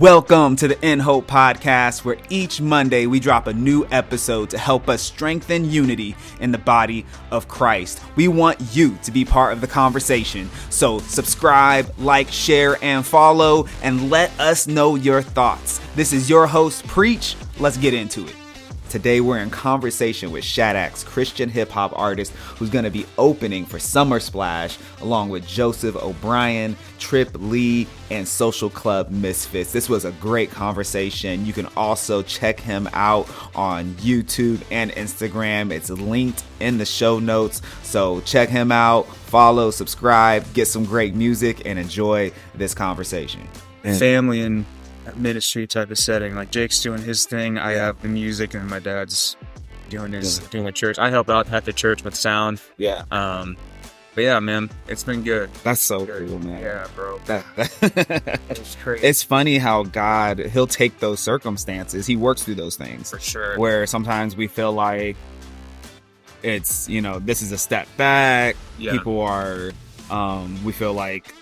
Welcome to the inHoPE podcast, where each Monday we drop a new episode to help us strengthen unity in the body of Christ. We want you to be part of the conversation. So subscribe, like, share, and follow, and let us know your thoughts. This is your host, Preach. Let's get into it. Today we're in conversation with Shaddox, Christian hip-hop artist who's going to be opening for Summer Splash along with Joseph O'Brien, Trip Lee, and Social Club Misfits. This was a great conversation. You can also check him out on YouTube and Instagram. It's linked in the show notes. So check him out, follow, subscribe, get some great music, and enjoy this conversation. Family and ministry type of setting. Like Jake's doing his thing, I have the music, and my dad's doing the church. I help out at the church with sound. Yeah. But yeah, man, it's been good. That's so cool, man. Yeah, bro. It's crazy. It's funny how God, he'll take those circumstances. He works through those things. For sure. Where sometimes we feel like it's, this is a step back. Yeah. People are, we feel like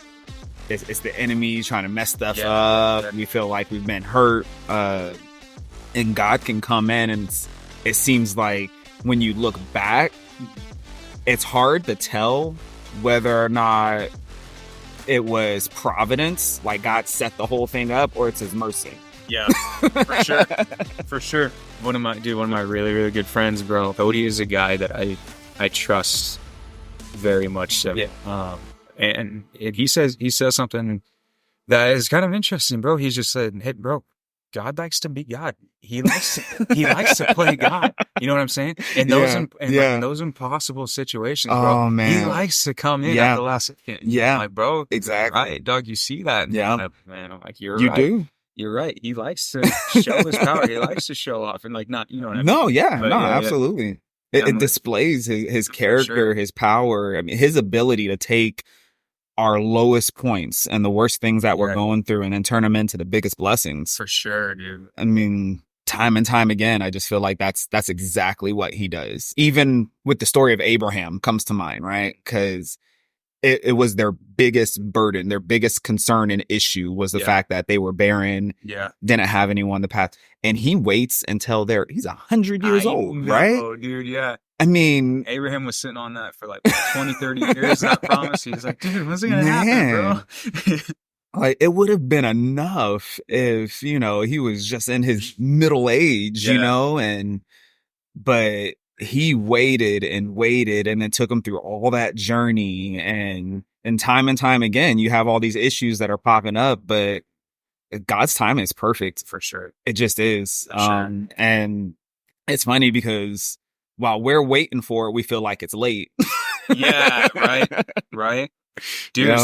it's the enemy trying to mess stuff up. Yeah. We feel like we've been hurt. And God can come in, and it seems like when you look back, it's hard to tell whether or not it was providence, like God set the whole thing up, or it's his mercy. Yeah, for sure. For sure. One of my really, really good friends, bro, Cody, is a guy that I trust very much so. Yeah. And he says something that is kind of interesting, bro. He's just said, "Hey, bro, God likes to be God. He likes to play God." You know what I'm saying? In those impossible situations, bro. Oh, man. He likes to come in at the last second. Yeah, like, bro, exactly. Right, dog. You see that? Yeah, man. I'm like, you right. do. You're right. He likes to show his power. He likes to show off, and like, not, you know what I mean? No, yeah, but, no, absolutely. Yeah. It displays his character, sure. His power. I mean, his ability to take our lowest points and the worst things that we're going through and then turn them into the biggest blessings. For sure, dude. I mean, time and time again, I just feel like that's exactly what he does. Even with the story of Abraham comes to mind, right? Because it was their biggest burden, their biggest concern and issue was the fact that they were barren, didn't have anyone to pass. And he waits until he's 100 years old, right? Oh, dude, yeah. I mean, Abraham was sitting on that for like 20, 30 years, that promise. He was like, dude, when's it going to happen, bro? Like, it would have been enough if, he was just in his middle age, but he waited, and it took him through all that journey. And time again, you have all these issues that are popping up, but God's timing is perfect. For sure. It just is. Sure. And it's funny because while we're waiting for it, we feel like it's late. Yeah, right. Dude,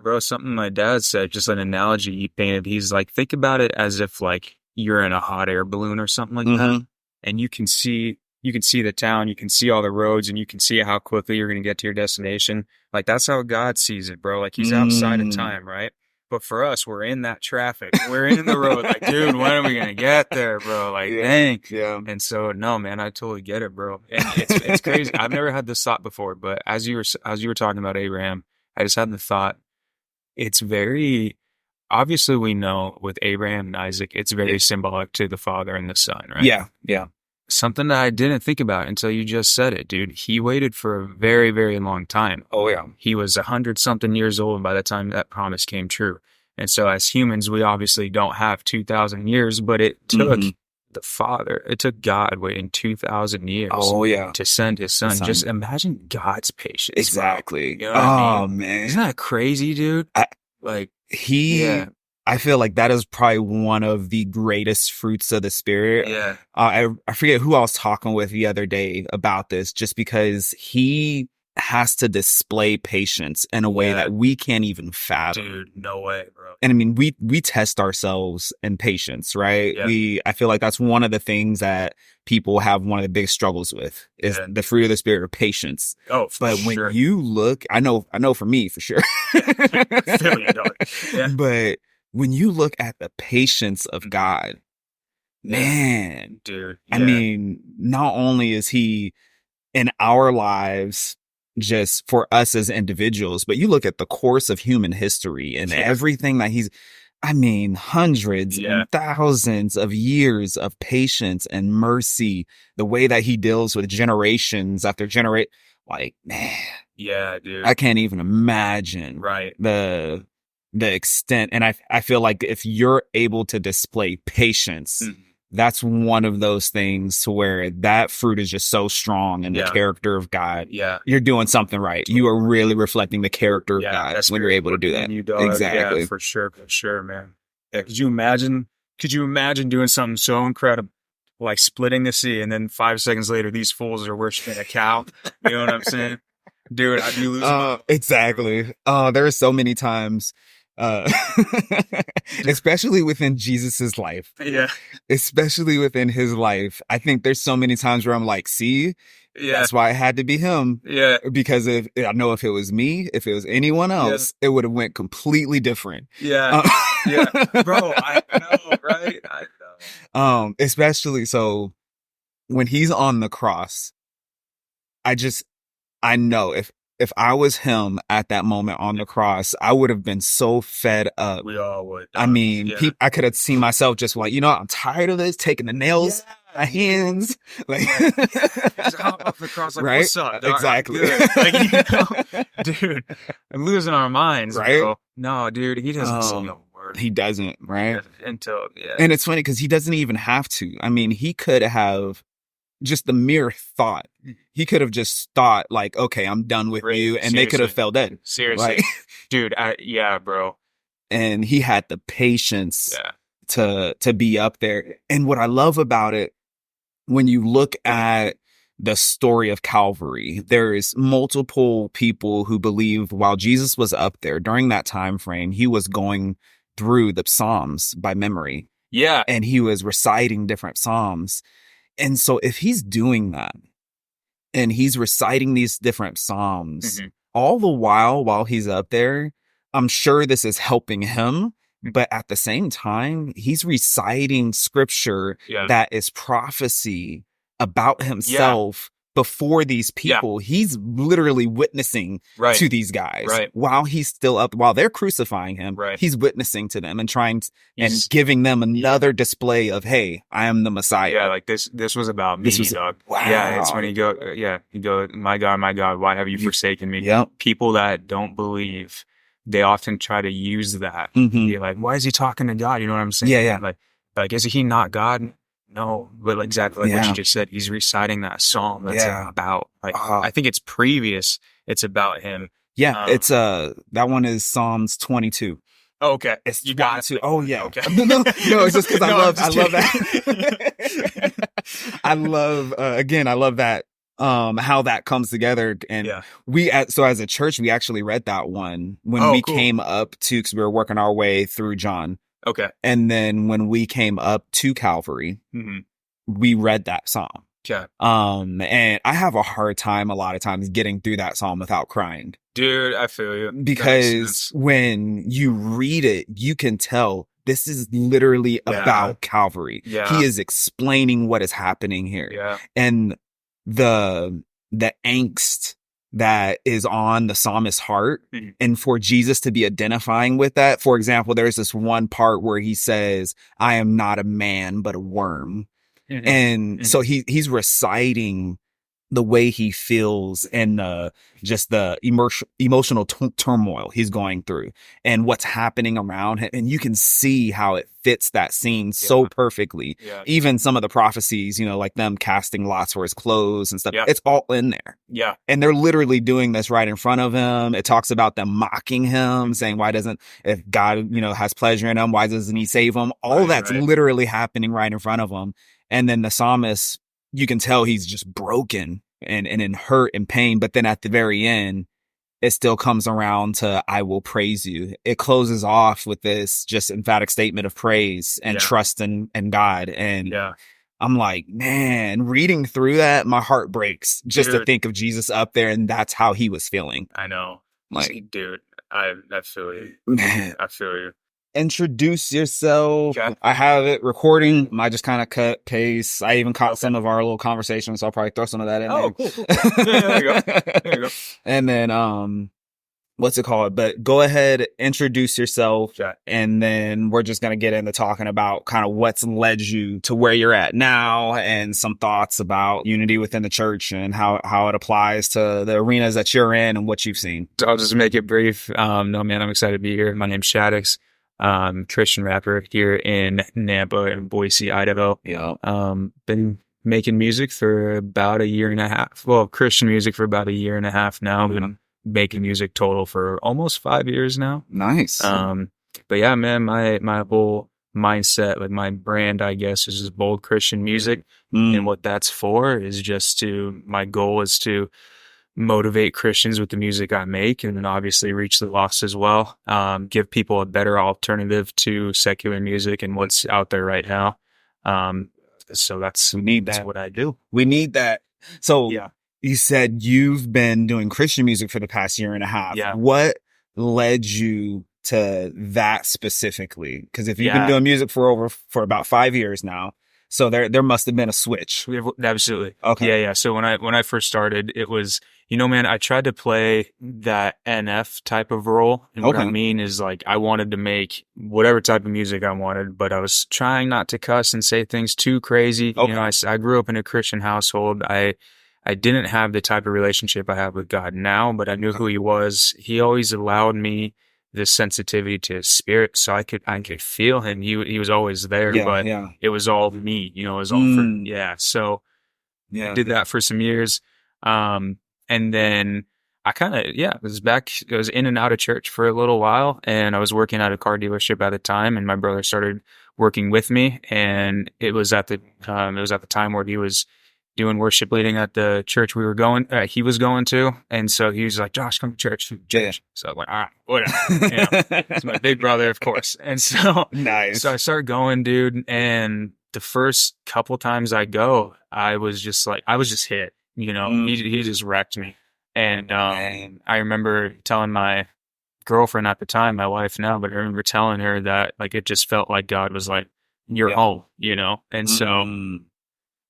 bro, something my dad said, just an analogy he painted. He's like, think about it as if like you're in a hot air balloon or something like that. And you can see the town, you can see all the roads, and you can see how quickly you're going to get to your destination. Like, that's how God sees it, bro. Like, he's outside of time, right? But for us, we're in that traffic. We're in the road. Like, dude, when are we going to get there, bro? Like, dang. Yeah. And so, no, man, I totally get it, bro. And it's crazy. I've never had this thought before, but as you were talking about Abraham, I just had the thought, it's very, obviously we know with Abraham and Isaac, it's very symbolic to the Father and the Son, right? Yeah, yeah. Something that I didn't think about until you just said it, dude. He waited for a very, very long time. Oh, yeah. He was 100-something years old by the time that promise came true. And so as humans, we obviously don't have 2,000 years, but it took the Father, it took God waiting 2,000 years to send his son. Just imagine God's patience. Exactly. Bro. You know what I mean? Man. Isn't that crazy, dude? I feel like that is probably one of the greatest fruits of the Spirit. Yeah. I forget who I was talking with the other day about this, just because he has to display patience in a way that we can't even fathom. Dude, no way, bro. And I mean, we test ourselves in patience, right? Yeah. I feel like that's one of the things that people have one of the biggest struggles with is the fruit of the Spirit of patience. Oh, but when you look, I know for me for sure. Yeah. But when you look at the patience of God, man, dude, I mean, not only is he in our lives just for us as individuals, but you look at the course of human history and everything that I mean, hundreds and thousands of years of patience and mercy, the way that he deals with generations after generate, like, man. Yeah, dude. I can't even imagine the extent. And I feel like if you're able to display patience, that's one of those things to where that fruit is just so strong in the character of God. Yeah. You're doing something right. You are really reflecting the character of God when you're able to do that. Exactly. Yeah, for sure, man. Yeah, could you imagine doing something so incredible, like splitting the sea, and then 5 seconds later, these fools are worshiping a cow? You know what I'm saying? Dude, I'd be losing. Exactly. There are so many times, especially within Jesus's life. Yeah. Especially within his life. I think there's so many times where I'm like, see, that's why it had to be him. Yeah. Because if it was me, if it was anyone else, it would have went completely different. Yeah. Yeah. Bro, I know, right? I know. Especially so when he's on the cross, I know if I was him at that moment on the cross, I would have been so fed up. We all would. I mean, I could have seen myself just like, I'm tired of this, taking the nails, my hands, like, just hop off the cross, like, what's up, dog? Exactly. Like, dude, I'm losing our minds, right? Bro. No, dude, he doesn't say no word. He doesn't, right? Until, and it's funny because he doesn't even have to. I mean, he could have. Just the mere thought. He could have just thought like, okay, I'm done with you. And they could have fell dead. Seriously. Like, dude, bro. And he had the patience to be up there. And what I love about it, when you look at the story of Calvary, there is multiple people who believe while Jesus was up there during that time frame, he was going through the Psalms by memory. Yeah. And he was reciting different Psalms. And so if he's doing that and he's reciting these different Psalms all the while he's up there, I'm sure this is helping him. But at the same time, he's reciting scripture that is prophecy about himself before these people. He's literally witnessing to these guys while he's still up, while they're crucifying him. He's witnessing to them and trying and giving them another display of, hey, I am the Messiah. Yeah, like this was about me, dog. Wow. Yeah, it's when you go, my God, why have you forsaken me? Yep. People that don't believe, they often try to use that. You're like, why is he talking to God? You know what I'm saying? Yeah. Like, is he not God? No, but exactly like what you just said, he's reciting that psalm that's about, like, I think it's previous. It's about him. Yeah, it's that one is Psalms 22. Oh, okay. It's you got it. Oh yeah. Okay. no, it's just because I love that. I love that. How that comes together. And so as a church, we actually read that one when we came up to, because we were working our way through John. Okay. And then when we came up to Calvary, we read that psalm. Okay. And I have a hard time a lot of times getting through that psalm without crying. Dude, I feel you. Because when you read it, you can tell this is literally about Calvary. Yeah. He is explaining what is happening here. Yeah. And the angst that is on the psalmist's heart, and for Jesus to be identifying with that. For example, there's this one part where he says, I am not a man, but a worm. And so he's reciting the way he feels and just the emotional turmoil he's going through and what's happening around him. And you can see how it fits that scene so perfectly. Yeah. Even some of the prophecies, like them casting lots for his clothes and stuff, it's all in there. Yeah. And they're literally doing this right in front of him. It talks about them mocking him, saying, if God, has pleasure in him, why doesn't he save him? All that's literally happening right in front of him. And then the psalmist, you can tell he's just broken and in hurt and pain. But then at the very end, it still comes around to, I will praise you. It closes off with this just emphatic statement of praise and trust in God. And I'm like, man, reading through that, my heart breaks just to think of Jesus up there. And that's how he was feeling. I know. Like, dude, I feel you. Man. I feel you. Introduce yourself. Okay. I have it recording. I just kind of cut, paste. I even caught some of our little conversations, so I'll probably throw some of that in there. Cool. There you go. And then, what's it called? But go ahead, introduce yourself, Yeah. and then we're just going to get into talking about kind of what's led you to where you're at now and some thoughts about unity within the church and how it applies to the arenas that you're in and what you've seen. I'll just make it brief. No, man, I'm excited to be here. My name's Shaddox. Christian rapper here in Nampa and Boise, Idaho. Yeah. Been making music for about a year and a half. Well, Christian music for about a year and a half now. Been making music total for almost 5 years now. Nice. But yeah, man, my whole mindset, like my brand, I guess, is just bold Christian music. And what that's for is my goal is to motivate Christians with the music I make, and then obviously reach the lost as well. Give people a better alternative to secular music and what's out there right now. So that's what I do. We need that. So yeah. You said you've been doing Christian music for the past year and a half. Yeah. What led you to that specifically? Because if you've been doing music for about 5 years now, so there must have been a switch. Absolutely. Okay. Yeah. So when I first started, it was, man, I tried to play that NF type of role. And what I mean is, like, I wanted to make whatever type of music I wanted, but I was trying not to cuss and say things too crazy. Okay. I grew up in a Christian household. I didn't have the type of relationship I have with God now, but I knew who he was. He always allowed me this sensitivity to his spirit, so I could feel him. He was always there, but it was all me, it was all So I did that for some years. And then I kind of, I was in and out of church for a little while, and I was working at a car dealership at the time, and my brother started working with me, and it was at the time where he was doing worship leading at the church he was going to. And so he was like, Josh, come to church. Yeah. So I was like, all right, whatever. It's my big brother, of course. And so, nice. So I started going, dude. And the first couple times I go, I was just hit, he just wrecked me. And, I remember telling my girlfriend at the time, my wife now, but I remember telling her that, like, it just felt like God was like, you're home, And so,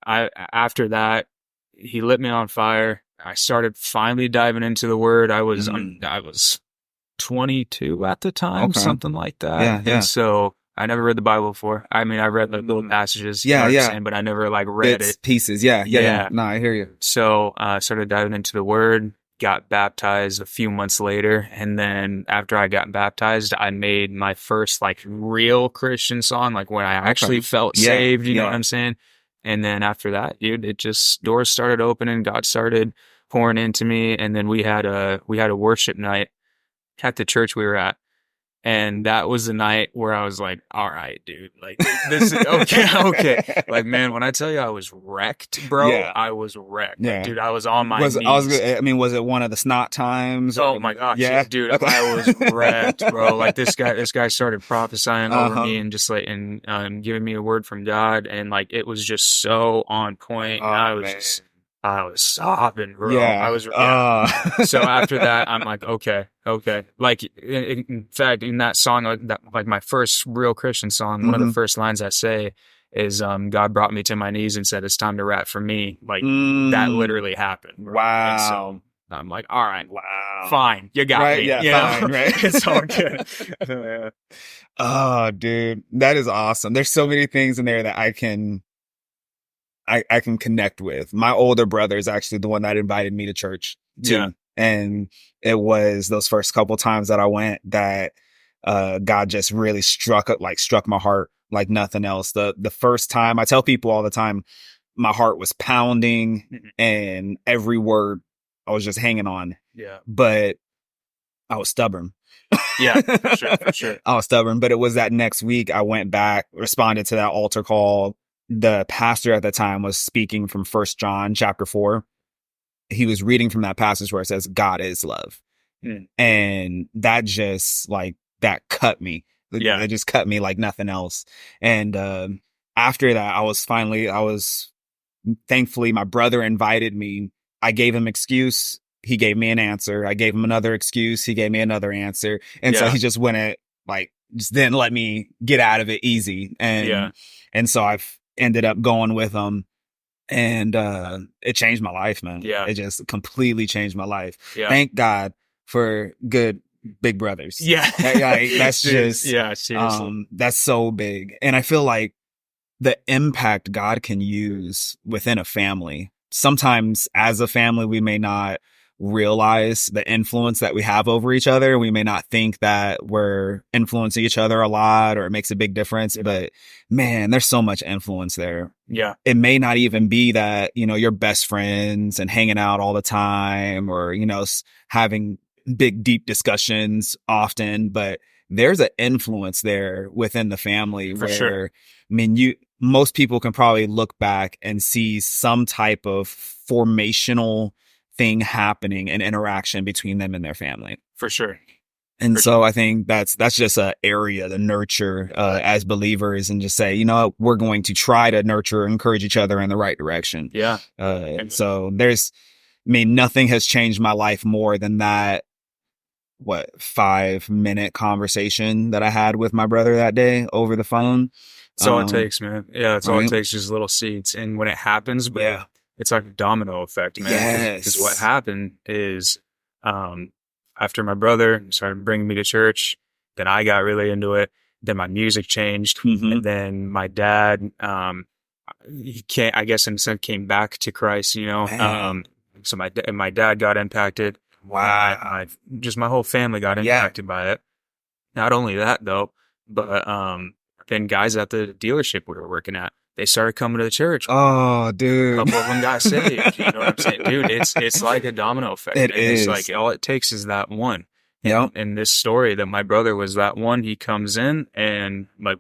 after that, he lit me on fire. I started finally diving into the word. I was 22 at the time, something like that. Yeah. And so I never read the Bible before. I mean, I read like little passages, but I never like read it. Pieces. Yeah. No, I hear you. So I started diving into the word, got baptized a few months later. And then after I got baptized, I made my first like real Christian song, like when I actually felt saved, you know what I'm saying? And then after that, dude, it just, doors started opening, God started pouring into me. And then we had a worship night at the church we were at. And that was the night where I was like, all right, dude, like, this is okay. Like, man, when I tell you I was wrecked, bro, I was wrecked. Yeah. Like, dude, I was on my knees. Was it one of the snot times? Oh my gosh. Yeah. Dude, I was wrecked, bro. Like, this guy started prophesying over me and just like, and giving me a word from God. And like, it was just so on point. I was sobbing, bro. Yeah. So after that, I'm like, okay. Like, in fact, in that song, like my first real Christian song, one of the first lines I say is, God brought me to my knees and said, it's time to rap for me. Like, that literally happened. Bro. Wow. And so I'm like, all right, fine. You got me. Yeah, fine, right? It's all good. Oh, dude, that is awesome. There's so many things in there that I can connect with. My older brother is actually the one that invited me to church too. Yeah. And it was those first couple times that I went that God just really struck my heart like nothing else. The first time, I tell people all the time, my heart was pounding and every word I was just hanging on. Yeah. But I was stubborn. Yeah, for sure. I was stubborn, but it was that next week I went back, responded to that altar call. The pastor at the time was speaking from 1 John chapter 4. He was reading from that passage where it says, God is love. And that just that cut me. Yeah. It just cut me like nothing else. And after that, I was thankfully, my brother invited me. I gave him excuse. He gave me an answer. I gave him another excuse. He gave me another answer. And so he just just didn't let me get out of it easy. And so I've ended up going with him. And it changed my life, man. Yeah. It just completely changed my life. Yeah. Thank God for good big brothers. Yeah. Like, that's just, yeah, seriously. that's so big. And I feel like the impact God can use within a family. Sometimes as a family, we may not realize the influence that we have over each other. We may not think that we're influencing each other a lot or it makes a big difference, but man, there's so much influence there. Yeah. It may not even be that, you know, you're best friends and hanging out all the time or, you know, having big, deep discussions often, but there's an influence there within the family For where, sure. I mean, most people can probably look back and see some type of formational thing happening and interaction between them and their family. For sure. And so I think that's just an area to nurture as believers and just say, you know, we're going to try to nurture, encourage each other in the right direction. Yeah. So nothing has changed my life more than that, 5-minute conversation that I had with my brother that day over the phone. That's all it takes, man. Yeah, that's all it takes, just little seeds. And when it happens, it's like a domino effect, man. Yes. Because what happened is, after my brother started bringing me to church, then I got really into it. Then my music changed. Mm-hmm. And then my dad, I guess in a sense, came back to Christ, you know. So my dad got impacted. Wow. Just my whole family got impacted by it. Not only that though, but then guys at the dealership we were working at, they started coming to the church. Oh, dude. A couple of them got saved. You know what I'm saying? Dude, it's like a domino effect. It's like all it takes is that one. Yep. And this story that my brother was that one, he comes in and like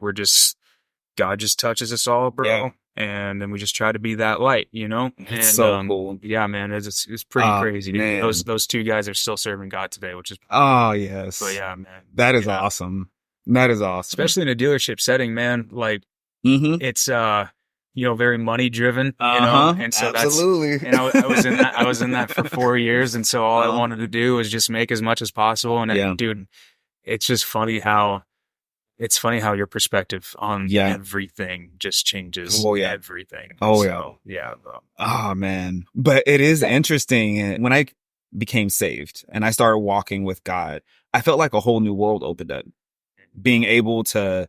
God just touches us all, bro. Yeah. And then we just try to be that light, you know? It's so cool. Yeah, man, it's pretty crazy. Man. Those two guys are still serving God today, which is oh yes. But yeah, man. That is awesome. That is awesome. Especially in a dealership setting, man. Like it's you know, very money driven, you know? And so absolutely. And I was in that for 4 years, and so all I wanted to do was just make as much as possible. And dude, it's just funny how your perspective on everything just changes. Oh, yeah. Everything. Oh, so, yeah. Bro. Oh, man. But it is interesting. When I became saved and I started walking with God, I felt like a whole new world opened up. Being able to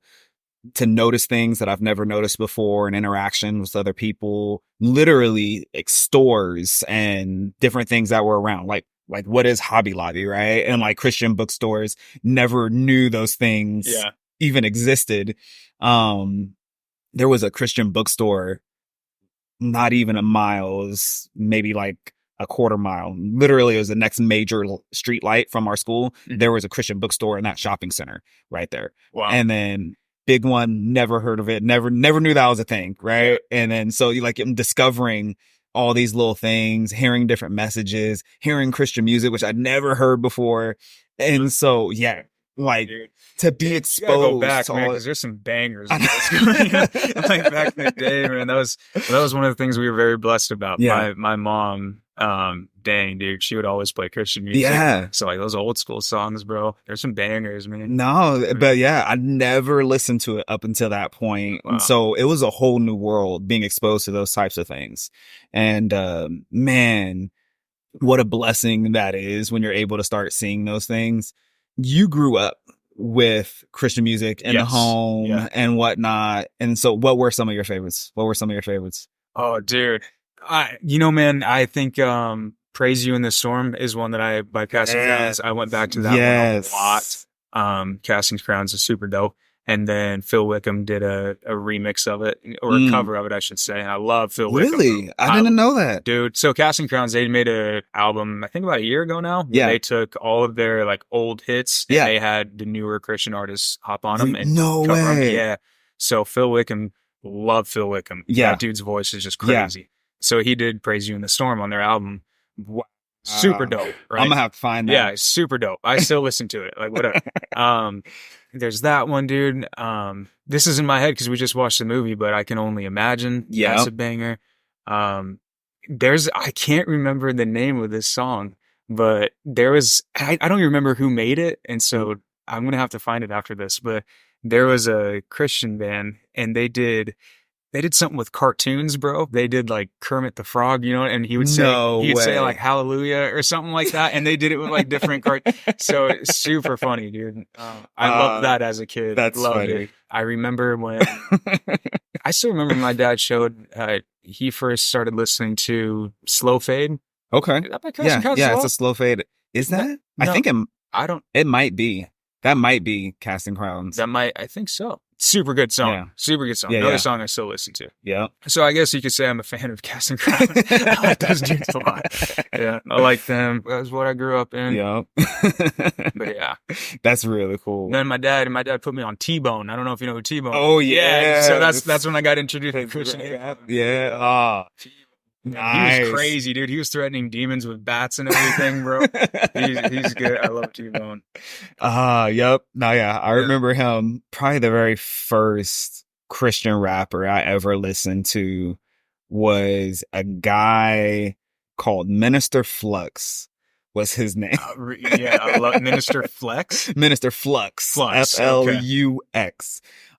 notice things that I've never noticed before and interaction with other people, literally like stores and different things that were around. Like what is Hobby Lobby, right? And like Christian bookstores, never knew those things. Yeah. Even existed. There was a Christian bookstore, not even a mile, it was maybe like a quarter mile. Literally, it was the next major street light from our school. There was a Christian bookstore in that shopping center right there. Wow. And then big one, never heard of it, never knew that was a thing, right? And then so you like I'm discovering all these little things, hearing different messages, hearing Christian music, which I'd never heard before. And so, yeah. Like, dude, to be exposed. You gotta go back, man, because there's some bangers. Like back in the day, man. That was one of the things we were very blessed about. Yeah. My mom, dang, dude, she would always play Christian music. Yeah. So like those old school songs, bro. There's some bangers, man. No, but yeah, I never listened to it up until that point. Wow. And so it was a whole new world being exposed to those types of things. And man, what a blessing that is when you're able to start seeing those things. You grew up with Christian music in the home and whatnot. And so what were some of your favorites? Oh, dude. Man, I think Praise You in the Storm is one that by Casting Crowns. I went back to that one a lot. Casting Crowns is super dope. And then Phil Wickham did a remix of it, or a cover of it, I should say. And I love Phil Wickham. Really? I didn't know that. Dude, so Casting Crowns, they made an album, I think about a year ago now. Yeah. They took all of their like old hits, and they had the newer Christian artists hop on them. And no cover way. them. Yeah. So Phil Wickham, love Phil Wickham. Yeah. That dude's voice is just crazy. Yeah. So he did Praise You in the Storm on their album. Wow. Super dope, right? I'm gonna have to find that. Yeah, super dope. I still listen to it. Like, whatever. There's that one, dude. This is in my head because we just watched the movie, but I Can Only Imagine. Yeah. That's a banger. I can't remember the name of this song, but I don't even remember who made it. And so I'm going to have to find it after this, but there was a Christian band and they did They did something with cartoons, bro. They did like Kermit the Frog, you know, and he would say, No he'd say way. like hallelujah or something like that. And they did it with like different so it's super funny, dude. I loved that as a kid. That's Loved funny. it. I remember I still remember my dad showed, he first started listening to Slow Fade. Okay. Is that by Casting Crowns as Yeah, well? it's a Slow Fade. Is that? No, I think I it might be. That might be Casting Crowns. I think so. Super good song. Yeah. Super good song. Yeah, Another yeah. song I still listen to. Yeah. So I guess you could say I'm a fan of Casting Crowns. I like those dudes a lot. Yeah. I like them. That's what I grew up in. Yeah. But yeah. That's really cool. Then my dad put me on T-Bone. I don't know if you know who T-Bone is. Oh, yeah. So that's when I got introduced to Christian hip-hop. Yeah. Nice. He was crazy, dude. He was threatening demons with bats and everything, bro. He's good. I love T-Bone. Yep. No, yeah. I remember him, probably the very first Christian rapper I ever listened to was a guy called Minister Flux was his name. I love Minister Flex. Minister Flux. Flux.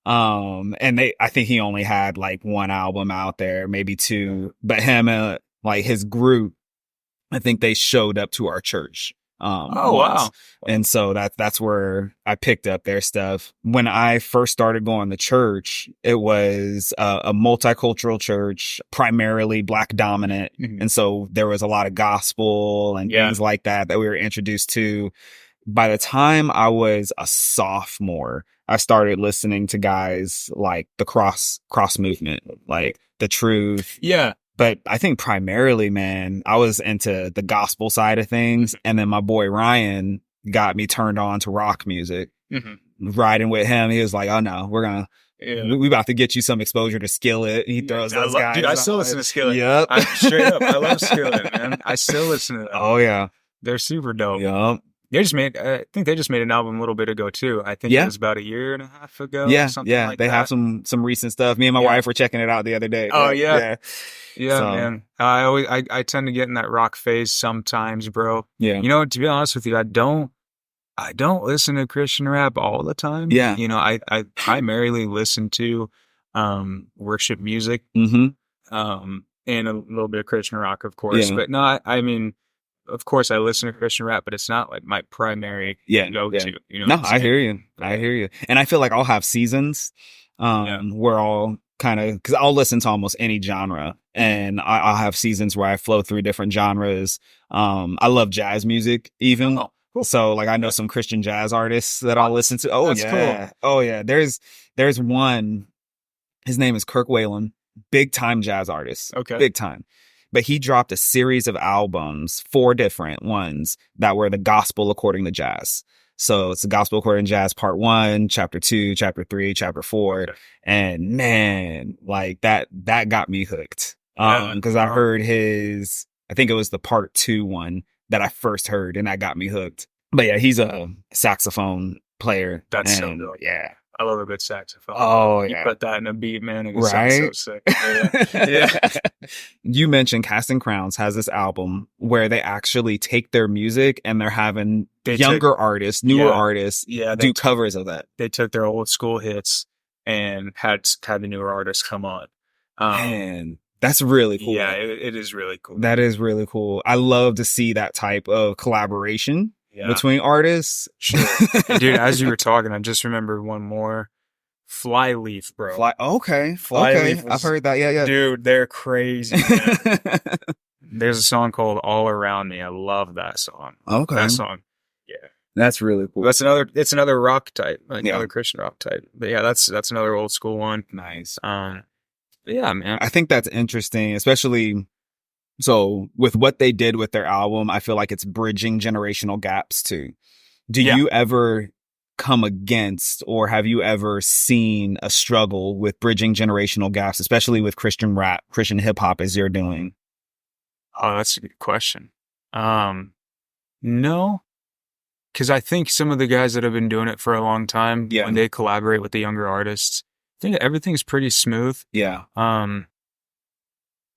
And I think he only had like one album out there, maybe two, but him, like his group, I think they showed up to our church. Wow. And so that's where I picked up their stuff. When I first started going to church, it was a multicultural church, primarily Black dominant. Mm-hmm. And so there was a lot of gospel and things like that we were introduced to. By the time I was a sophomore, I started listening to guys like the cross movement, like The Truth. Yeah. But I think primarily, man, I was into the gospel side of things. And then my boy Ryan got me turned on to rock music. Mm-hmm. Riding with him, he was like, oh no, we about to get you some exposure to Skillet. He throws those guys. Dude, I still listen to Skillet. Yep. Straight up. I love Skillet, man. I still listen to them. Oh yeah. They're super dope. Yep. I think they just made an album a little bit ago too. I think it was about a year and a half ago. Yeah. Something like they that. have some recent stuff. Me and my wife were checking it out the other day. Oh yeah. Yeah, man. I tend to get in that rock phase sometimes, bro. Yeah. You know, to be honest with you, I don't listen to Christian rap all the time. Yeah. You know, I primarily listen to worship music. Mm-hmm. And a little bit of Christian rock, of course. Yeah. But no, I mean, of course I listen to Christian rap, but it's not like my primary go-to. You know, no, I hear you. And I feel like I'll have seasons where I'll kind of, because I'll listen to almost any genre, and I'll have seasons where I flow through different genres. I love jazz music even. Oh, cool. So like I know some Christian jazz artists that I'll listen to. Oh, that's cool. Oh yeah. There's one, his name is Kirk Whalen, big time jazz artist. Okay. Big time. But he dropped a series of albums, 4 different ones that were the gospel according to jazz. So it's the gospel according to jazz part 1, chapter 2, chapter 3, chapter 4. Okay. And man, like that got me hooked. Cause I heard I think it was the part 2 one that I first heard, and that got me hooked. But yeah, he's a saxophone player. That's so dope. Yeah. I love a good saxophone. Oh, yeah. You put that in a beat, man. It right? So sick. Yeah. You mentioned Casting Crowns has this album where they actually take their music and they're having newer artists do covers of that. They took their old school hits and had the newer artists come on. Man, that's really cool. Yeah, it is really cool. That is really cool. I love to see that type of collaboration. Yeah. Between artists. Sure. Dude, as you were talking, I just remembered one more. Flyleaf, bro. Flyleaf. I've heard that. Yeah. Dude, they're crazy. There's a song called All Around Me. I love that song. Okay. That song. Yeah. That's really cool. It's another rock type, like another Christian rock type. But yeah, that's another old school one. Nice. Yeah, man. I think that's interesting, especially so with what they did with their album. I feel like it's bridging generational gaps too. Do you ever come against, or have you ever seen a struggle with bridging generational gaps, especially with Christian rap, Christian hip hop, as you're doing? Oh, that's a good question. No, because I think some of the guys that have been doing it for a long time, when they collaborate with the younger artists, I think everything's pretty smooth. Yeah.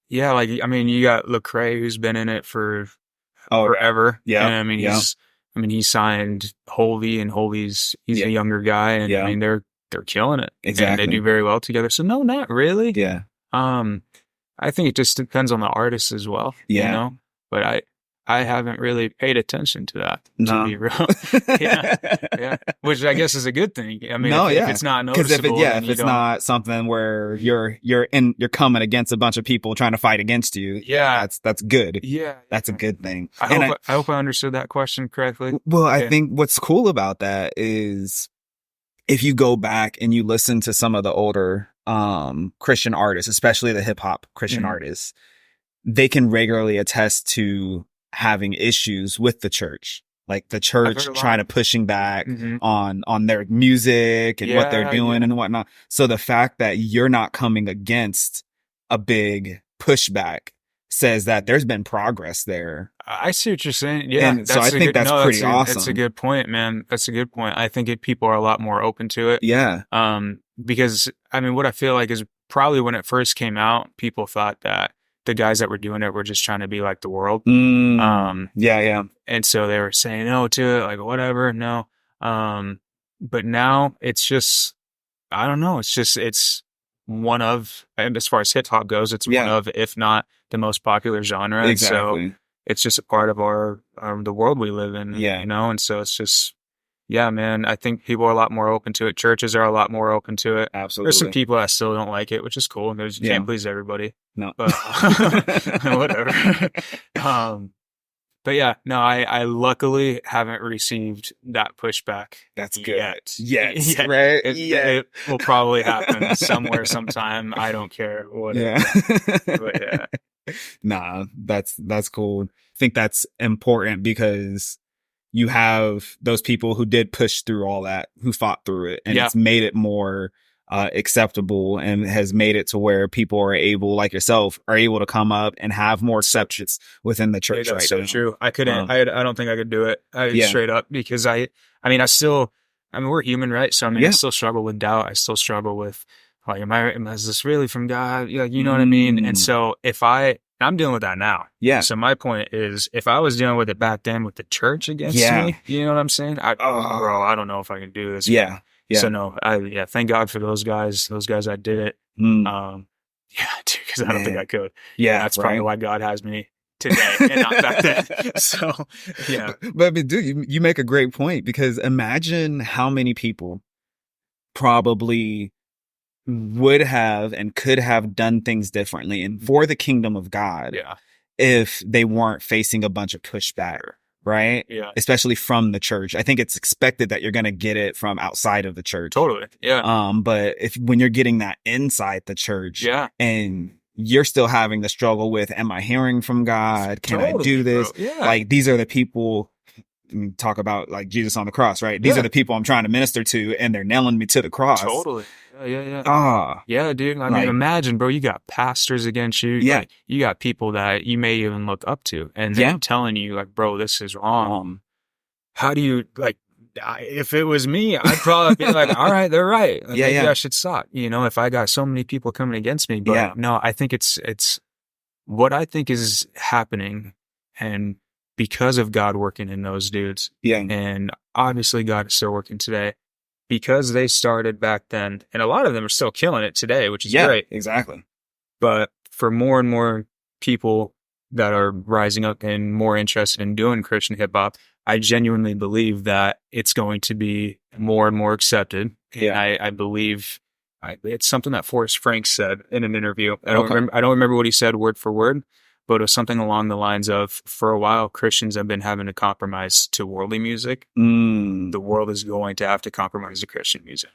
Yeah, like, I mean, you got Lecrae, who's been in it for forever. Yeah. And I mean, he signed Holy, and he's a younger guy, and I mean, they're they're killing it. Exactly. And they do very well together. So no, not really. Yeah. I think it just depends on the artist as well. Yeah. You know? But I haven't really paid attention to that, to be real. Yeah. Which I guess is a good thing. I mean, if it's not noticeable. Because if it's not something where you're coming against a bunch of people trying to fight against you. Yeah. That's good. Yeah. That's a good thing. I hope I understood that question correctly. Well, I think what's cool about that is if you go back and you listen to some of the older Christian artists, especially the hip hop Christian artists, they can regularly attest to having issues with the church, like the church trying to pushing back on their music and what they're doing and whatnot. So the fact that you're not coming against a big pushback says that there's been progress there. I see what you're saying. Yeah. And so I think that's pretty awesome. That's a good point, man. That's a good point. I think people are a lot more open to it. Yeah. Because I mean, what I feel like is probably when it first came out, people thought that the guys that were doing it were just trying to be like the world. Yeah. And so they were saying no to it, like whatever, no. But now it's just, I don't know. It's one of, and as far as hip hop goes, it's one of, if not the most popular genre. Exactly. So it's just a part of the world we live in. Yeah. You know, and so it's just, yeah, man, I think people are a lot more open to it. Churches are a lot more open to it. Absolutely. There's some people that still don't like it, which is cool. You can't please everybody. No. But whatever. But yeah, no, I luckily haven't received that pushback. That's good. Yet. Yes. Right? It will probably happen somewhere, sometime. I don't care. Whatever. Yeah. But yeah. Nah, that's cool. I think that's important because you have those people who did push through all that, who fought through it, and it's made it more acceptable and has made it to where people are able, like yourself, are able to come up and have more acceptance within the church. That's so true. I couldn't. I don't think I could do it. Straight up, because I mean, we're human, right? So I mean, I still struggle with doubt. I still struggle with like, is this really from God? Yeah, you know what I mean. And so I'm dealing with that now. Yeah. So my point is, if I was dealing with it back then with the church against me, you know what I'm saying? Bro, I don't know if I can do this. Yeah. Yeah. So no, thank God for those guys. Those guys that did it. Yeah, dude, because I don't think I could. Yeah. That's probably why God has me today and not back then. So yeah. But I mean, dude, you make a great point, because imagine how many people probably would have and could have done things differently and for the kingdom of God if they weren't facing a bunch of pushback, right? Yeah. Especially from the church. I think it's expected that you're going to get it from outside of the church. Totally. Yeah. But when you're getting that inside the church and you're still having the struggle with, am I hearing from God? Can I do this? Yeah. Like, these are the people, talk about like Jesus on the cross, right? These are the people I'm trying to minister to, and they're nailing me to the cross. Totally. Yeah. Yeah, dude. I mean, imagine, bro, you got pastors against you. Yeah. Like, you got people that you may even look up to, and they're telling you, like, bro, this is wrong. How do you, like, if it was me, I'd probably be like, all right, they're right. Maybe I should stop. You know, if I got so many people coming against me. But no, I think it's what I think is happening, and because of God working in those dudes. Yeah. And obviously God is still working today, because they started back then, and a lot of them are still killing it today, which is great. Exactly. But for more and more people that are rising up and more interested in doing Christian hip hop, I genuinely believe that it's going to be more and more accepted. Yeah. And I believe it's something that Forrest Frank said in an interview. I don't remember what he said word for word, but it was something along the lines of, for a while, Christians have been having to compromise to worldly music. The world is going to have to compromise to Christian music.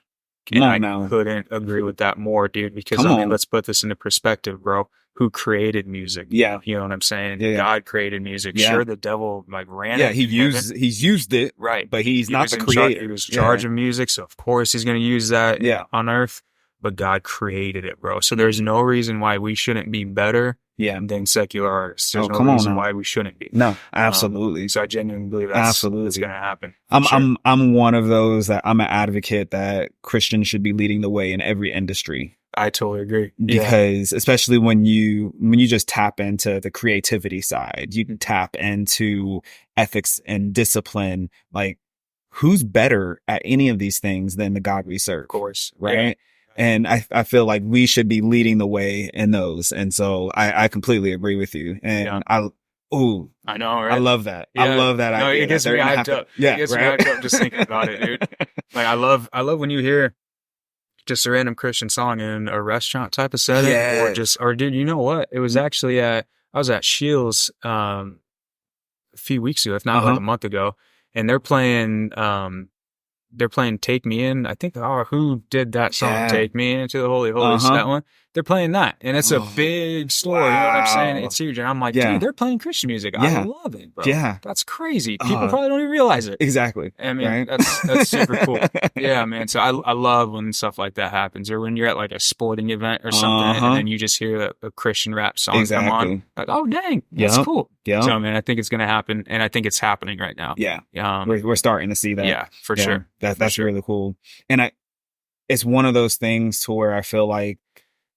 And I couldn't agree with that more, dude, because let's put this into perspective, bro. Who created music? Yeah. You know what I'm saying? Yeah. God created music. Yeah. Sure, the devil ran it. He's used it. Right. But he's not the creator. He was in charge of music, so of course he's going to use that on earth. But God created it, bro. So there's no reason why we shouldn't be better than secular artists. There's no reason why we shouldn't be. No, absolutely. So I genuinely believe that's going to happen. I'm one of those that I'm an advocate that Christians should be leading the way in every industry. I totally agree. Because especially when you just tap into the creativity side, you can tap into ethics and discipline. Like, who's better at any of these things than the God we serve? Of course. Right. Yeah. And I feel like we should be leading the way in those. And so I completely agree with you. And I know, right? I love that. Yeah. I love that idea. It gets me hyped up. Yeah. It gets me hyped up just thinking about it, dude. Like I love when you hear just a random Christian song in a restaurant type of setting, or dude, you know what? It was actually I was at Shields, a few weeks ago, if not like a month ago, and they're playing Take Me In. I think, who did that song? Take Me Into the Holy Holies, that one. They're playing that. And it's a big store. Wow. You know what I'm saying? It's huge. And I'm like, dude, they're playing Christian music. I love it, bro. Yeah. That's crazy. People probably don't even realize it. Exactly. I mean, that's super cool. Yeah, man. So I love when stuff like that happens, or when you're at like a sporting event or something, and then you just hear a Christian rap song come on. Like, oh, dang. That's cool. Yeah. So, man, I think it's going to happen. And I think it's happening right now. Yeah. We're starting to see that. Yeah, for sure. That's really cool. And it's one of those things to where I feel like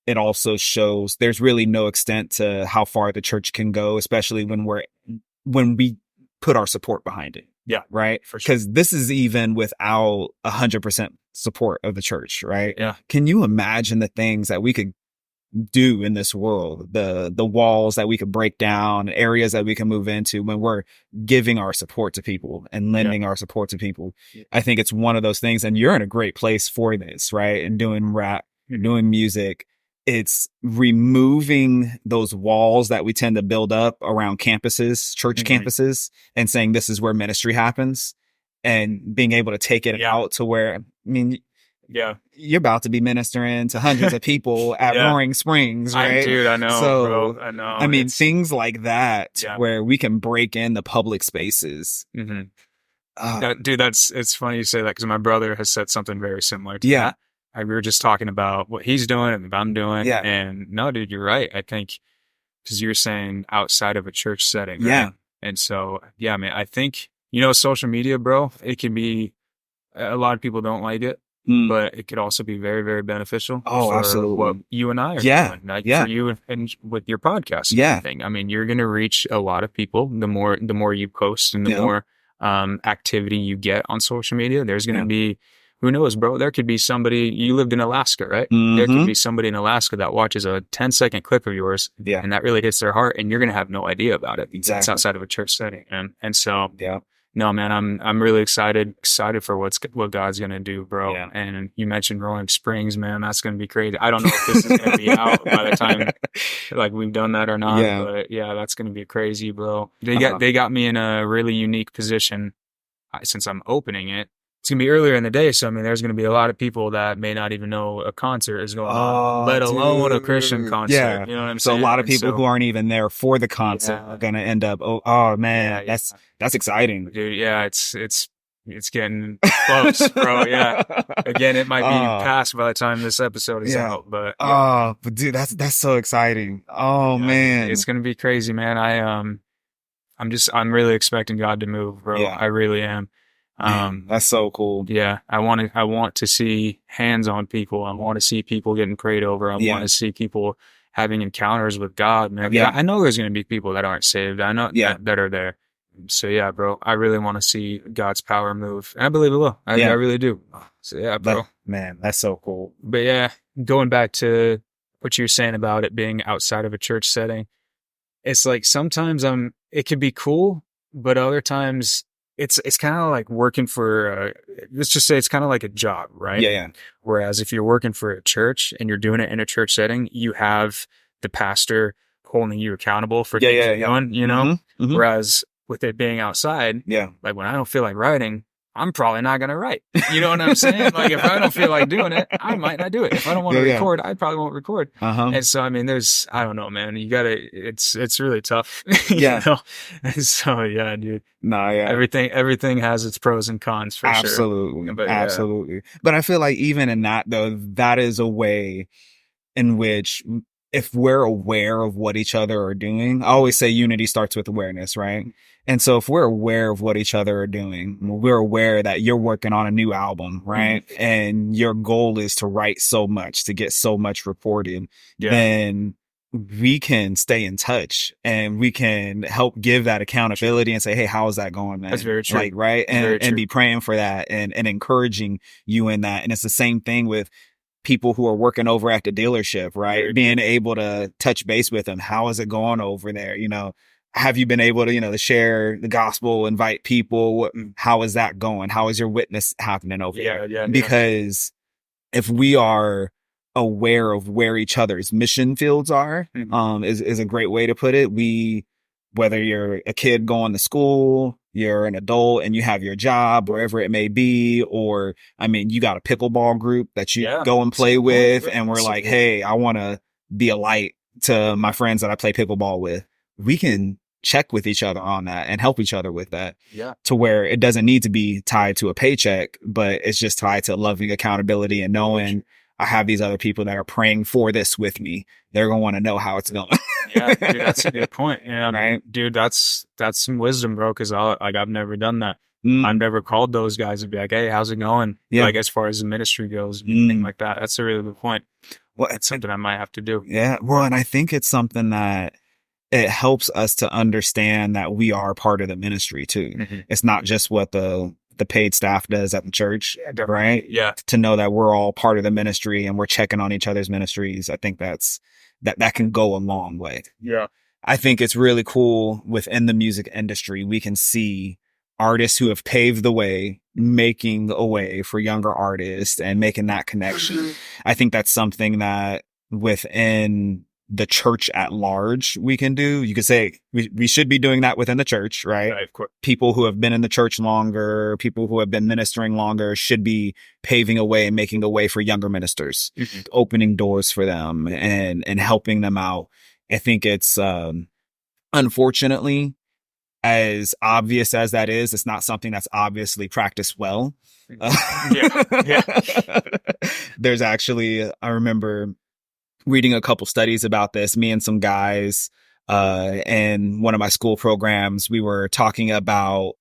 it also shows there's really no extent to how far the church can go, especially when we put our support behind it. Yeah. Right. Because this is even without 100% support of the church. Right. Yeah. Can you imagine the things that we could do in this world, the walls that we could break down, areas that we can move into when we're giving our support to people and lending our support to people? I think it's one of those things, and you're in a great place for this, right? And doing rap, you're doing music. It's removing those walls that we tend to build up around campuses, church campuses, and saying this is where ministry happens, and being able to take it out to where, I mean, you're about to be ministering to hundreds of people at Roaring Springs, right? Dude, I know, so, bro. I know. I mean, things like that where we can break in the public spaces. Mm-hmm. Dude, it's funny you say that, because my brother has said something very similar to that. We were just talking about what he's doing and what I'm doing. Yeah. And no, dude, you're right. I think, because you're saying outside of a church setting. Right? Yeah. And so, yeah, man, I think, social media, bro, it can be, a lot of people don't like it. But it could also be very, very beneficial. For absolutely. What you and I are doing. Like for you and with your podcast and everything. I mean, you're going to reach a lot of people. The more you post and the more activity you get on social media, there's going to be, who knows, bro? There could be somebody, you lived in Alaska, right? There could be somebody in Alaska that watches a 10-second clip of yours and that really hits their heart, and you're going to have no idea about it. Exactly. It's outside of a church setting. And so, no, man, I'm really excited for what God's going to do, bro. Yeah. And you mentioned Roaring Springs, man. That's going to be crazy. I don't know if this is going to be out by the time like we've done that or not, but that's going to be crazy, bro. They got me in a really unique position since I'm opening it. It's going to be earlier in the day, so I mean, there's going to be a lot of people that may not even know a concert is going on, let alone a Christian concert. Yeah. You know what I'm saying? So a lot of people who aren't even there for the concert are going to end up, man, that's exciting. Dude, yeah, it's getting close, bro. Yeah. Again, it might be past by the time this episode is out, but but dude, that's so exciting. Man. It's going to be crazy, man. I'm really expecting God to move, bro. Yeah. I really am. That's so cool. Yeah. I want to see hands on people. I want to see people getting prayed over. I want to see people having encounters with God, man. Yeah. I know there's going to be people that aren't saved. I know that are there. So yeah, bro, I really want to see God's power move. And I believe it will. I really do. So yeah, bro. Man, that's so cool. But yeah, going back to what you're saying about it being outside of a church setting, it's like sometimes it can be cool, but other times it's kind of like working for, let's just say it's kind of like a job, right? Yeah. Whereas if you're working for a church and you're doing it in a church setting, you have the pastor holding you accountable for things you're doing, you know? Mm-hmm. Whereas with it being outside, like when I don't feel like writing, I'm probably not going to write. You know what I'm saying? Like if I don't feel like doing it, I might not do it. If I don't want to record, I probably won't record. And so, I mean, I don't know, man, it's really tough. You know? So yeah, dude. Nah, yeah. Everything has its pros and cons for Absolutely. sure. Absolutely. But I feel like even in that though, that is a way in which if we're aware of what each other are doing, I always say unity starts with awareness, right? And so if we're aware of what each other are doing, we're aware that you're working on a new album, right? Mm-hmm. And your goal is to write so much, to get so much recorded, then we can stay in touch and we can help give that accountability and say, hey, how is that going, man? That's very true. Like, right. And be praying for that and encouraging you in that. And it's the same thing with people who are working over at the dealership, right? Being able to touch base with them. How is it going over there? You know, have you been able to, to share the gospel, invite people? How is that going? How is your witness happening over there? Yeah. Because if we are aware of where each other's mission fields are, is a great way to put it. Whether you're a kid going to school, you're an adult and you have your job, wherever it may be, or, I mean, you got a pickleball group that you go and play with, and we're like, hey, I want to be a light to my friends that I play pickleball with. We can check with each other on that and help each other with that. Yeah. To where it doesn't need to be tied to a paycheck, but it's just tied to loving accountability and knowing I have these other people that are praying for this with me. They're going to want to know how it's going. Yeah, dude, that's a good point. Yeah, right? Dude, that's some wisdom, bro. Because I've never done that. I've never called those guys and be like, "Hey, how's it going?" Yeah. Like as far as the ministry goes, anything like that. That's a really good point. Well, it's something I might have to do. Yeah. Well, and I think it's something that it helps us to understand that we are part of the ministry too. It's not just what the paid staff does at the church, right? Yeah. To know that we're all part of the ministry and we're checking on each other's ministries. I think that can go a long way. Yeah. I think it's really cool within the music industry. We can see artists who have paved the way, making a way for younger artists and making that connection. I think that's something that within the church at large we can do. You could say we should be doing that within the church, right? Right, of course. People who have been in the church longer, people who have been ministering longer should be paving a way and making a way for younger ministers, opening doors for them and helping them out. I think it's unfortunately, as obvious as that is, it's not something that's obviously practiced well. There's actually, I remember reading a couple studies about this, me and some guys, in one of my school programs, we were talking about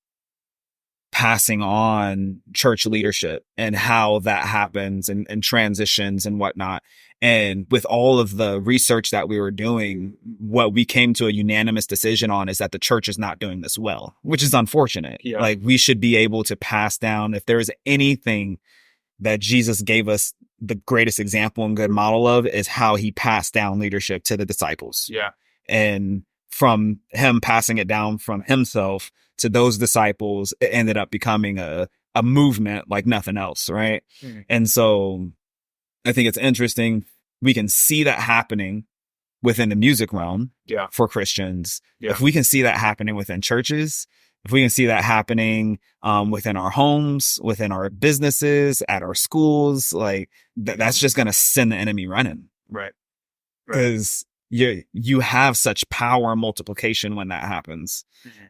passing on church leadership and how that happens and transitions and whatnot. And with all of the research that we were doing, what we came to a unanimous decision on is that the church is not doing this well, which is unfortunate. Yeah. Like we should be able to pass down, if there is anything that Jesus gave us the greatest example and good model of, is how he passed down leadership to the disciples. Yeah. And from him passing it down from himself to those disciples, it ended up becoming a movement like nothing else. Right. And so I think it's interesting. We can see that happening within the music realm for Christians. If we can see that happening within churches, if we can see that happening within our homes, within our businesses, at our schools, like that's just going to send the enemy running. Right. Because you have such power and multiplication when that happens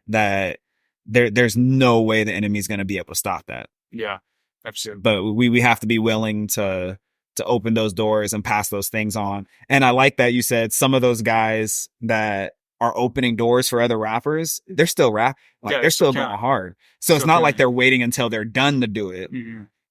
that there's no way the enemy is going to be able to stop that. Yeah, absolutely. But we have to be willing to open those doors and pass those things on. And I like that you said some of those guys that are opening doors for other rappers, they're still they're still going hard. So it's not like they're waiting until they're done to do it.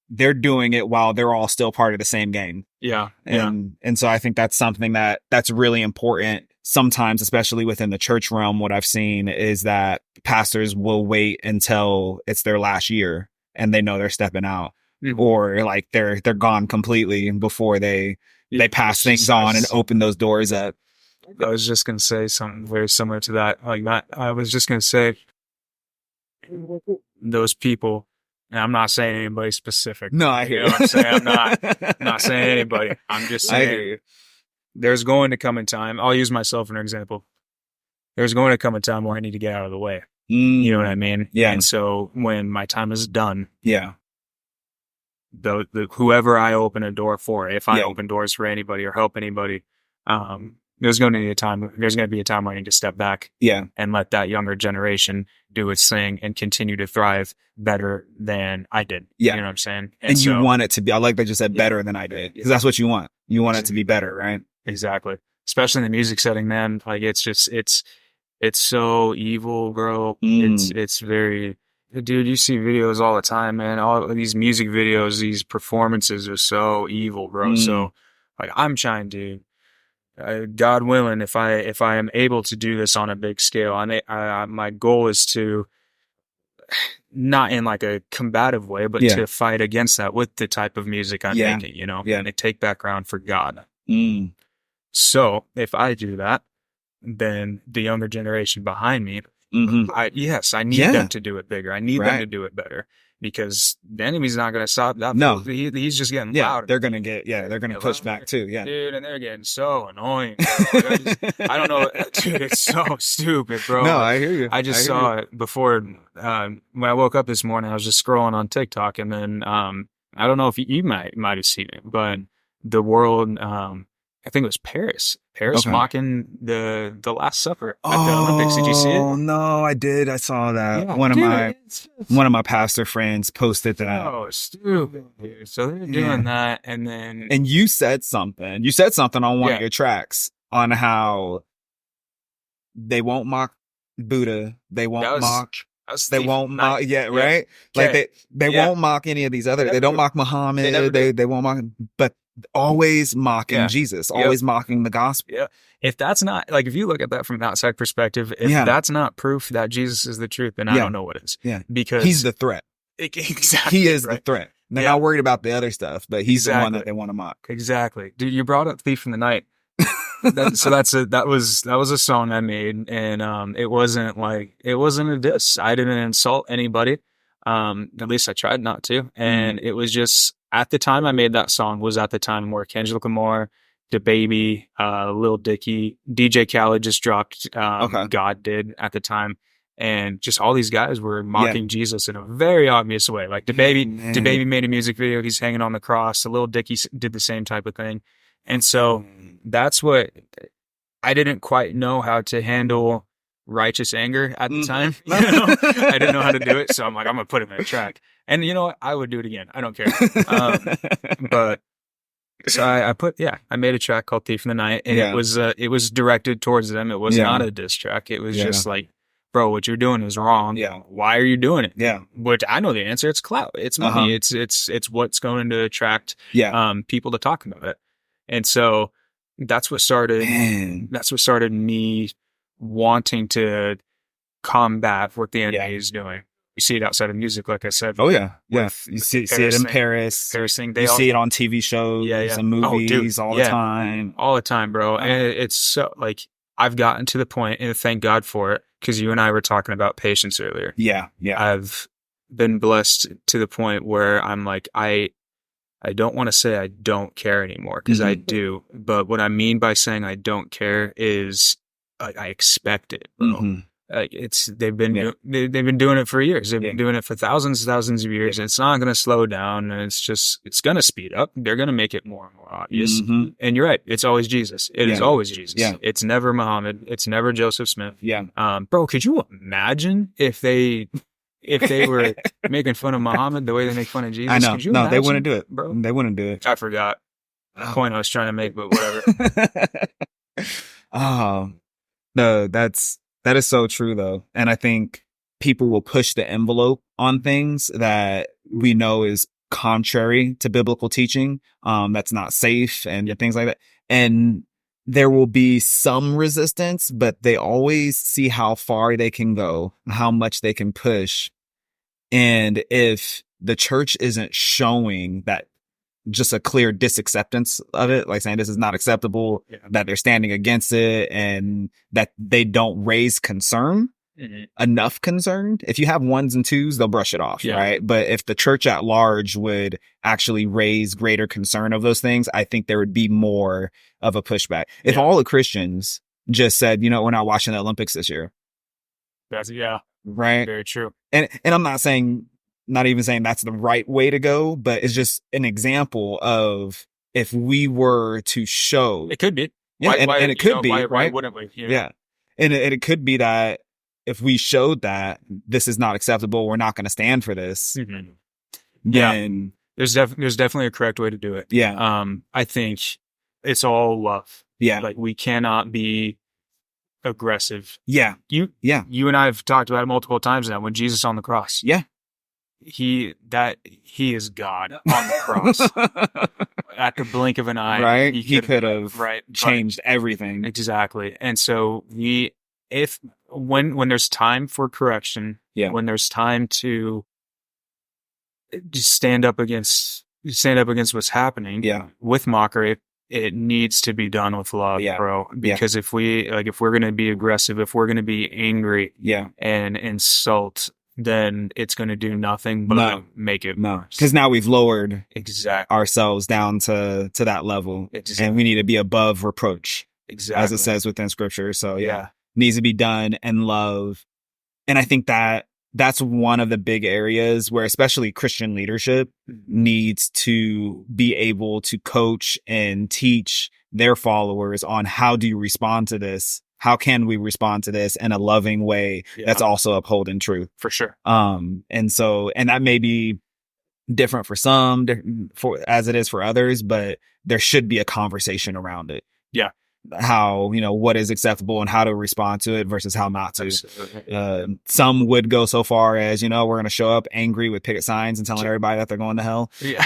They're doing it while they're all still part of the same game. Yeah. And so I think that's something that's really important. Sometimes, especially within the church realm, what I've seen is that pastors will wait until it's their last year and they know they're stepping out, or like they're gone completely before they pass things on and open those doors up. I was just going to say something very similar to that. Like that, I was just going to say those people, and I'm not saying anybody specific. No, I hear you. Know what I'm saying? I'm not saying anybody. I'm just saying there's going to come a time. I'll use myself as an example. There's going to come a time where I need to get out of the way. You know what I mean? Yeah. And so when my time is done, the whoever I open a door for, if I open doors for anybody or help anybody, there's going to be a time where I need to step back and let that younger generation do its thing and continue to thrive better than I did. You know what I'm saying? And so, you want it to be, I like that you said better than I did, because that's what you want. You want it to be better, right? Exactly. Especially in the music setting, man. Like it's so evil, bro. It's very, dude, you see videos all the time, man. All of these music videos, these performances are so evil, bro. So like I'm trying to God willing, if I am able to do this on a big scale, my goal is to, not in like a combative way, but to fight against that with the type of music I'm making, and take back ground for God. So if I do that, then the younger generation behind me, I need them to do it bigger. I need them to do it better, because the enemy's not going to stop that. No, he's just getting louder. They're going to push back too. Yeah, dude, and they're getting so annoying. I don't know, dude. It's so stupid, bro. No, I hear you. I just saw it before when I woke up this morning. I was just scrolling on TikTok, and then I don't know if you might have seen it, but the world. I think it was Paris mocking the Last Supper at the Olympics. Did you see it? Oh no, I did. I saw that. Yeah, one of my pastor friends posted that. Oh, stupid, dude. So they're doing that, and you said something. You said something on one of your tracks on how they won't mock Buddha. They won't mock. They won't mock. Yeah, right. Like they won't mock any of these other. They don't mock Muhammad. They won't mock. But always mocking Jesus, always mocking the gospel. Yeah. If that's not, like, if you look at that from an outside perspective, if that's not proof that Jesus is the truth, then I don't know what is. Yeah. Because he's the threat. Exactly. He is the threat. They're not worried about the other stuff, but he's the one that they want to mock. Exactly. Dude, you brought up Thief in the Night. That was a song I made, and it wasn't a diss. I didn't insult anybody. At least I tried not to. And it was just, at the time I made that song was at the time where Kendrick Lamar, DaBaby, Lil Dicky, DJ Khaled just dropped, God did at the time. And just all these guys were mocking Jesus in a very obvious way. Like DaBaby made a music video. He's hanging on the cross. Lil Dicky did the same type of thing. And so that's what I didn't quite know how to handle righteous anger at the time. I didn't know how to do it. So I'm like, I'm going to put it in a track. And you know what? I would do it again. I don't care. But so I made a track called Thief in the Night, and it was directed towards them. It was not a diss track. It was just like, bro, what you're doing is wrong. Yeah. Why are you doing it? Yeah. Which I know the answer. It's clout. It's money. It's what's going to attract people to talk about it. And so that's what started me wanting to combat what the enemy is doing. You see it outside of music, like I said. Oh yeah. Yeah. You see it in Paris. See it on TV shows and movies all the time. All the time, bro. And it's so, like, I've gotten to the point, and thank God for it, because you and I were talking about patience earlier. Yeah. Yeah. I've been blessed to the point where I'm like, I don't want to say I don't care anymore, because I do. But what I mean by saying I don't care is I expect it, bro. Like, they've been doing it for years. They've been doing it for thousands of years, and it's not going to slow down. And it's going to speed up. They're going to make it more and more obvious. And you're right. It's always Jesus. It is always Jesus. Yeah. It's never Muhammad. It's never Joseph Smith. Yeah. Bro, could you imagine if they were making fun of Muhammad the way they make fun of Jesus? I know. No, they wouldn't do it, bro. They wouldn't do it. I forgot the point I was trying to make, but whatever. No, that is so true though. And I think people will push the envelope on things that we know is contrary to biblical teaching. That's not safe and things like that. And there will be some resistance, but they always see how far they can go, how much they can push. And if the church isn't showing that, just a clear disacceptance of it, like saying this is not acceptable, that they're standing against it, and that they don't raise concern, enough concern. If you have ones and twos, they'll brush it off, right? But if the church at large would actually raise greater concern of those things, I think there would be more of a pushback. If all the Christians just said, you know, we're not watching the Olympics this year. That's, right? Very true. And I'm not even saying that's the right way to go, but it's just an example of if we were to show. It could be. Yeah, and it could be, why right? Wouldn't we? Yeah. And it could be that if we showed that this is not acceptable, we're not going to stand for this. Then there's definitely a correct way to do it. Yeah. I think it's all love. Yeah. Like, we cannot be aggressive. Yeah. You and I have talked about it multiple times now. When Jesus on the cross. Yeah. He is God on the cross. at the blink of an eye. Right? He could have changed but, everything. Exactly. And so when there's time for correction, when there's time to just stand up against what's happening with mockery, it needs to be done with love, bro. Because if we're going to be aggressive, if we're going to be angry and insult, then it's going to do nothing but make it worse. Because now we've lowered ourselves down to that level. And we need to be above reproach. As it says within scripture. So needs to be done in love. And I think that's one of the big areas where especially Christian leadership needs to be able to coach and teach their followers on how do you respond to this? How can we respond to this in a loving way that's also upholding truth? For sure. And that may be different for some as it is for others, but there should be a conversation around it. Yeah. How, what is acceptable and how to respond to it versus how not to. Some would go so far as, we're going to show up angry with picket signs and telling everybody that they're going to hell. Yeah.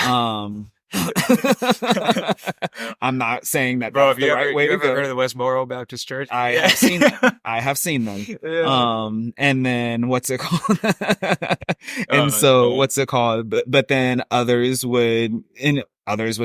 I'm not saying that bro, that's the right way to go. Heard of the Westboro Baptist Church? I have seen them. I have seen them. Yeah. And then what's it called? What's it called? But then others would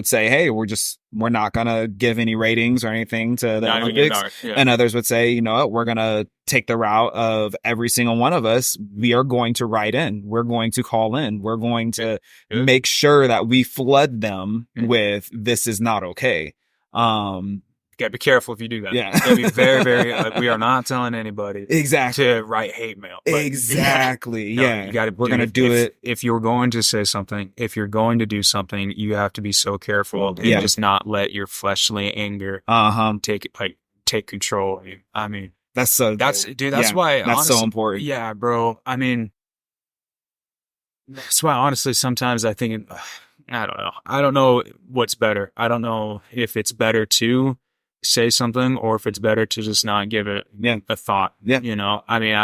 say, hey, we're not going to give any ratings or anything to the Olympics. And others would say, you know what, we're going to take the route of every single one of us. We are going to write in. We're going to call in. We're going to make sure that we flood them with this is not okay. You gotta be careful if you do that. Yeah. You gotta be very, very, we are not telling anybody to write hate mail. Exactly. You gotta, we're going to do it. If you're going to say something, if you're going to do something, you have to be so careful and just not let your fleshly anger take control of you. I mean, that's why that's honestly, so important. Yeah, bro. I mean, that's why honestly, sometimes I think, I don't know. I don't know what's better. I don't know if it's better to say something or if it's better to just not give it a thought. Yeah. I mean,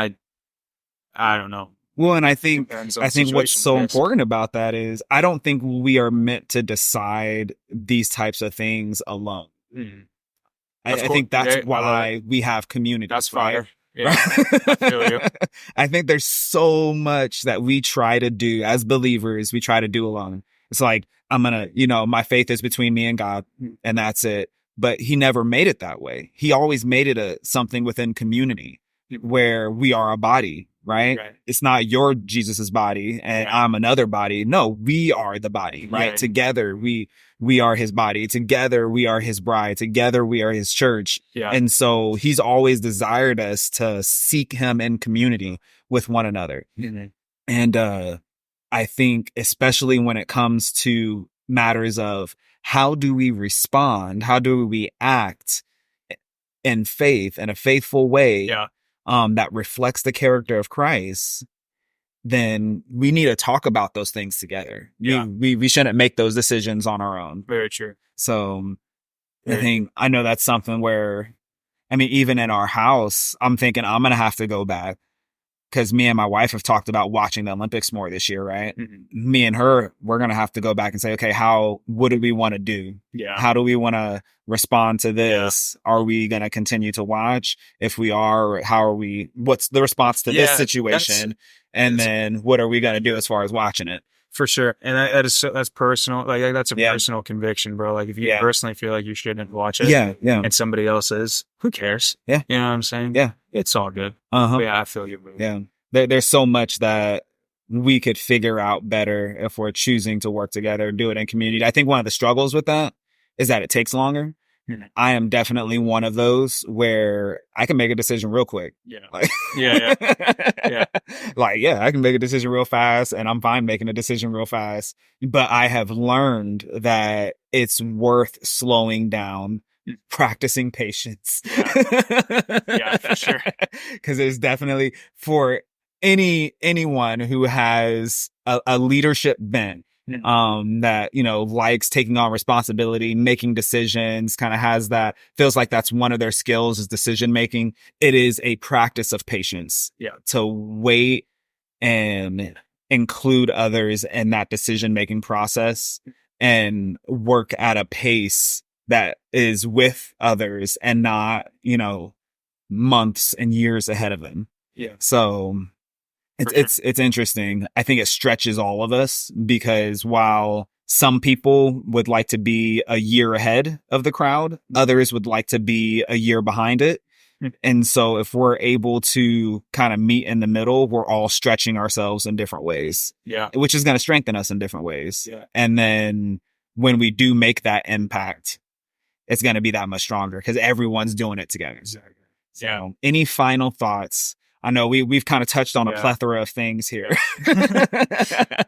I don't know. Well, and I think what's so important about that is I don't think we are meant to decide these types of things alone. Mm. I think that's why we have community. That's fire. Right? Yeah, I feel you. I think there's so much that we try to do as believers, we try to do alone. It's like, I'm going to, my faith is between me and God, and that's it. But he never made it that way. He always made it something within community where we are a body, right? It's not your Jesus's body and I'm another body. No, we are the body, right? Together, we are his body. Together, we are his bride. Together, we are his church. Yeah. And so he's always desired us to seek him in community with one another. Mm-hmm. And, I think especially when it comes to matters of how do we respond? How do we act in faith in a faithful way that reflects the character of Christ? Then we need to talk about those things together. Yeah. We shouldn't make those decisions on our own. Very true. So I know that's something where, even in our house, I'm thinking I'm going to have to go back. Because me and my wife have talked about watching the Olympics more this year, right? Mm-hmm. Me and her, we're going to have to go back and say, okay, what do we want to do? Yeah. How do we want to respond to this? Yeah. Are we going to continue to watch? If we are, what's the response to this situation? And then what are we going to do as far as watching it? For sure. And that's personal. Like that's a personal conviction, bro. Like if you personally feel like you shouldn't watch it and somebody else is, who cares? Yeah. You know what I'm saying? Yeah. It's all good. But I feel you, bro. Yeah. There's so much that we could figure out better if we're choosing to work together, do it in community. I think one of the struggles with that is that it takes longer. I am definitely one of those where I can make a decision real quick. Yeah. Like, yeah. I can make a decision real fast and I'm fine making a decision real fast. But I have learned that it's worth slowing down, practicing patience. Yeah, for sure. Because there's definitely for anyone who has a leadership bent, that, likes taking on responsibility, making decisions, kind of feels like that's one of their skills is decision making. It is a practice of patience to wait and include others in that decision making process and work at a pace that is with others and not, months and years ahead of them. Yeah. So it's interesting. I think it stretches all of us because while some people would like to be a year ahead of the crowd, others would like to be a year behind it. And so if we're able to kind of meet in the middle, we're all stretching ourselves in different ways. Yeah. Which is going to strengthen us in different ways. Yeah. And then when we do make that impact, it's going to be that much stronger because everyone's doing it together. Exactly. So any final thoughts? I know we've kind of touched on a plethora of things here.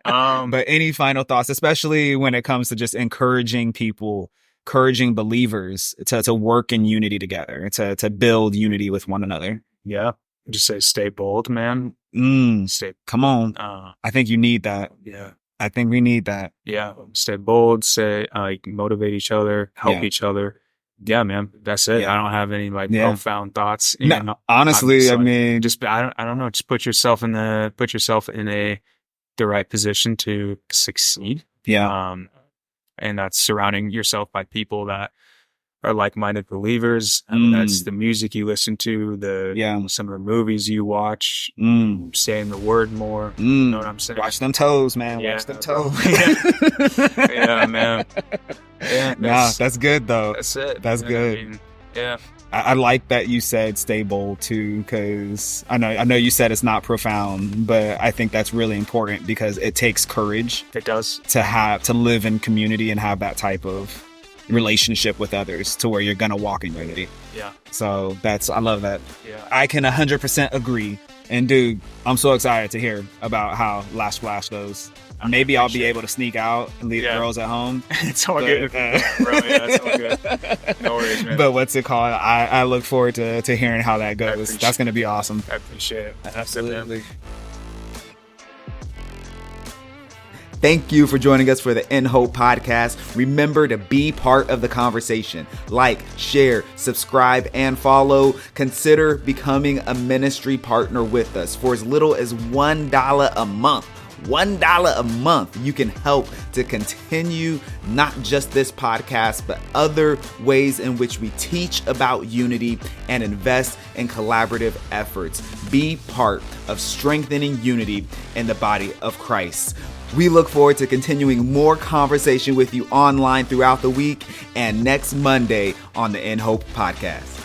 But any final thoughts, especially when it comes to just encouraging people, encouraging believers to work in unity together, to build unity with one another. Yeah. Just say, stay bold, man. Come on. I think you need that. Yeah. I think we need that. Yeah. Stay bold, motivate each other, help each other. Yeah, man. That's it. Yeah. I don't have any profound thoughts. No, honestly, I mean, just I don't know. Just put yourself in the right position to succeed. Yeah. And that's surrounding yourself by people that are like-minded believers. I mean, that's the music you listen to, some of the movies you watch, saying the word more. You know what I'm saying? Watch them toes, man. Yeah, watch them toes. Yeah, man. Yeah, that's good though. That's it. That's good. I mean, yeah. I like that you said stay bold too, because I know you said it's not profound, but I think that's really important because it takes courage. It does. To live in community and have that type of relationship with others to where you're gonna walk in unity. Yeah. So I love that. Yeah. I can 100% agree. And dude, I'm so excited to hear about how Last Splash goes. Maybe I'll be able to sneak out and leave the girls at home. It's all good. Bro, it's all good. No worries, man. But what's it called? I look forward to hearing how that goes. That's going to be awesome. I appreciate it. Absolutely. Thank you for joining us for the inHoPE podcast. Remember to be part of the conversation. Like, share, subscribe, and follow. Consider becoming a ministry partner with us for as little as $1 a month. $1 a month, you can help to continue not just this podcast, but other ways in which we teach about unity and invest in collaborative efforts. Be part of strengthening unity in the body of Christ. We look forward to continuing more conversation with you online throughout the week and next Monday on the inHoPE podcast.